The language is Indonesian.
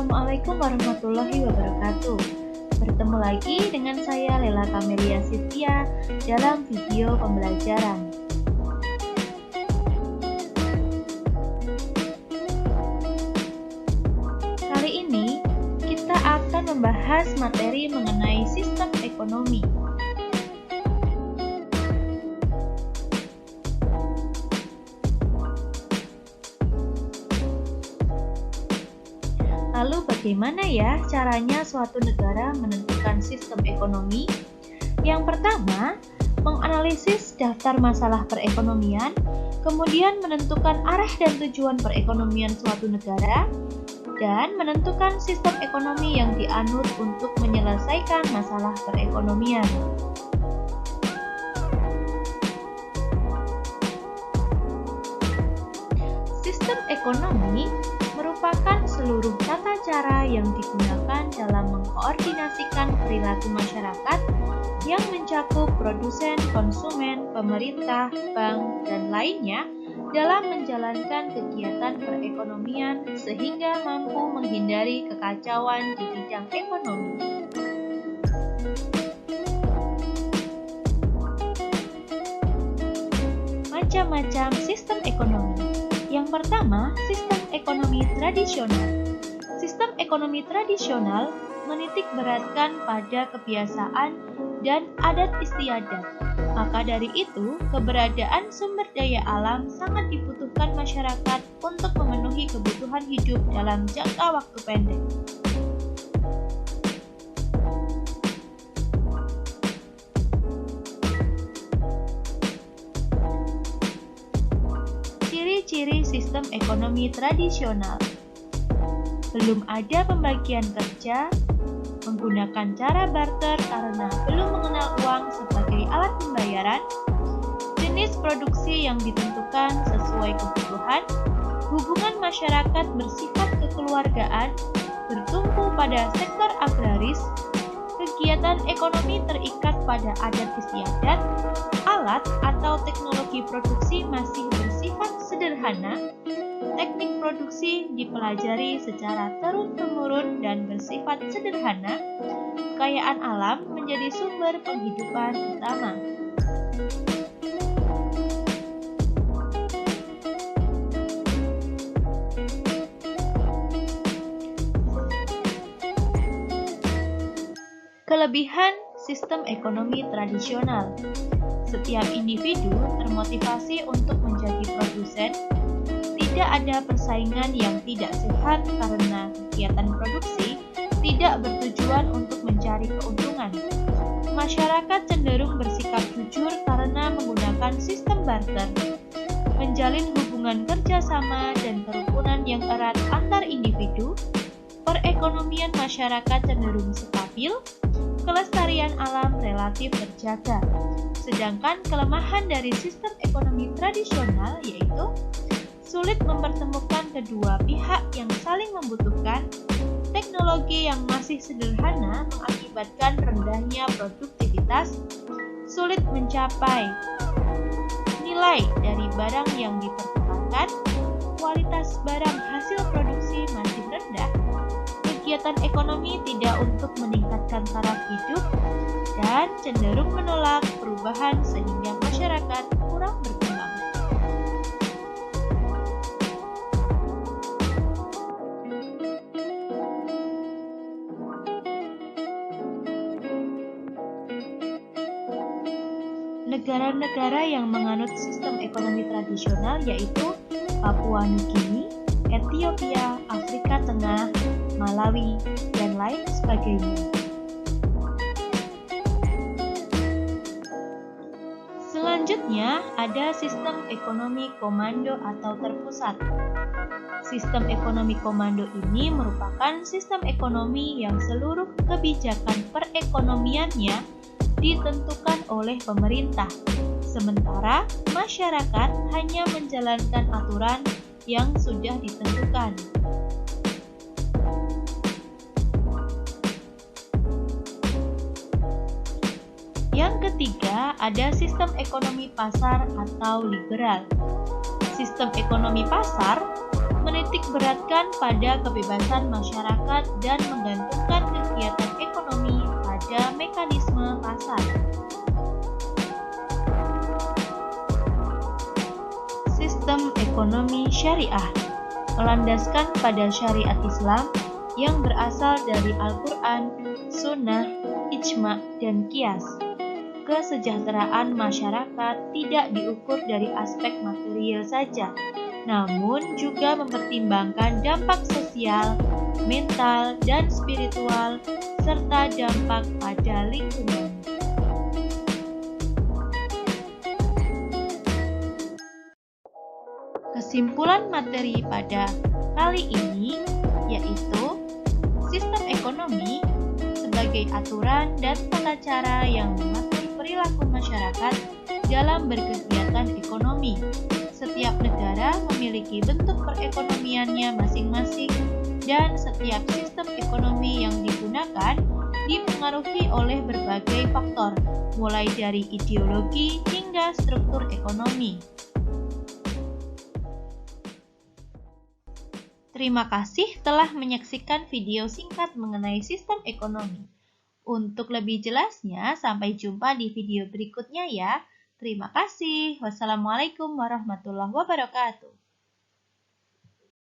Assalamualaikum warahmatullahi wabarakatuh. Bertemu lagi dengan saya Lela Kamelia Sifia dalam video pembelajaran. Kali ini kita akan membahas materi mengenai sistem ekonomi. Lalu bagaimana ya caranya suatu negara menentukan sistem ekonomi? Yang pertama, menganalisis daftar masalah perekonomian, kemudian menentukan arah dan tujuan perekonomian suatu negara, dan menentukan sistem ekonomi yang dianut untuk menyelesaikan masalah perekonomian. Sistem ekonomi merupakan seluruh tata cara yang digunakan dalam mengkoordinasikan perilaku masyarakat yang mencakup produsen, konsumen, pemerintah, bank, dan lainnya dalam menjalankan kegiatan perekonomian sehingga mampu menghindari kekacauan di bidang ekonomi. Macam-macam sistem ekonomi. Yang pertama, sistem ekonomi tradisional. Sistem ekonomi tradisional menitik beratkan pada kebiasaan dan adat istiadat. Maka dari itu, keberadaan sumber daya alam sangat dibutuhkan masyarakat untuk memenuhi kebutuhan hidup dalam jangka waktu pendek. Ciri-ciri sistem ekonomi tradisional: belum ada pembagian kerja, menggunakan cara barter karena belum mengenal uang sebagai alat pembayaran, jenis produksi yang ditentukan sesuai kebutuhan, hubungan masyarakat bersifat kekeluargaan, bertumpu pada sektor agraris, kegiatan ekonomi terikat pada adat istiadat, alat atau teknologi produksi masih bersifat sederhana, teknik produksi dipelajari secara turun-temurun dan bersifat sederhana, kekayaan alam menjadi sumber penghidupan utama. Kelebihan sistem ekonomi tradisional: setiap individu termotivasi untuk menjadi produsen, tidak ada persaingan yang tidak sehat karena kegiatan produksi tidak bertujuan untuk mencari keuntungan. Masyarakat cenderung bersikap jujur karena menggunakan sistem barter, menjalin hubungan kerjasama dan kerukunan yang erat antar individu. Perekonomian masyarakat cenderung stabil, kelestarian alam relatif terjaga. Sedangkan kelemahan dari sistem ekonomi tradisional yaitu sulit mempertemukan kedua pihak yang saling membutuhkan, teknologi yang masih sederhana mengakibatkan rendahnya produktivitas, sulit mencapai nilai dari barang yang dipertukarkan, kualitas barang hasil produksi masih rendah, kegiatan ekonomi tidak untuk meningkatkan taraf hidup, dan cenderung menolak perubahan sehingga masyarakat kurang berkembang. Negara-negara yang menganut sistem ekonomi tradisional yaitu Papua Nugini, Ethiopia, Afrika Tengah, Malawi, dan lain sebagainya. Selanjutnya, ada sistem ekonomi komando atau terpusat. Sistem ekonomi komando ini merupakan sistem ekonomi yang seluruh kebijakan perekonomiannya ditentukan oleh pemerintah, sementara masyarakat hanya menjalankan aturan yang sudah ditentukan. Yang ketiga, ada sistem ekonomi pasar atau liberal. Sistem ekonomi pasar menitik beratkan menekankan pada kebebasan masyarakat dan menggantungkan kegiatan ekonomi pada mekanisme pasar. Sistem ekonomi syariah melandaskan pada syariat Islam yang berasal dari Al-Quran, Sunnah, Ijma, dan Qiyas. Kesejahteraan masyarakat tidak diukur dari aspek material saja, namun juga mempertimbangkan dampak sosial, mental, dan spiritual, serta dampak pada lingkungan. Kesimpulan materi pada kali ini yaitu sistem ekonomi sebagai aturan dan tata cara yang mengatur perilaku masyarakat dalam berkegiatan ekonomi. Setiap negara memiliki bentuk perekonomiannya masing-masing dan setiap sistem ekonomi yang digunakan dipengaruhi oleh berbagai faktor, mulai dari ideologi hingga struktur ekonomi. Terima kasih telah menyaksikan video singkat mengenai sistem ekonomi. Untuk lebih jelasnya, sampai jumpa di video berikutnya ya. Terima kasih. Wassalamualaikum warahmatullahi wabarakatuh.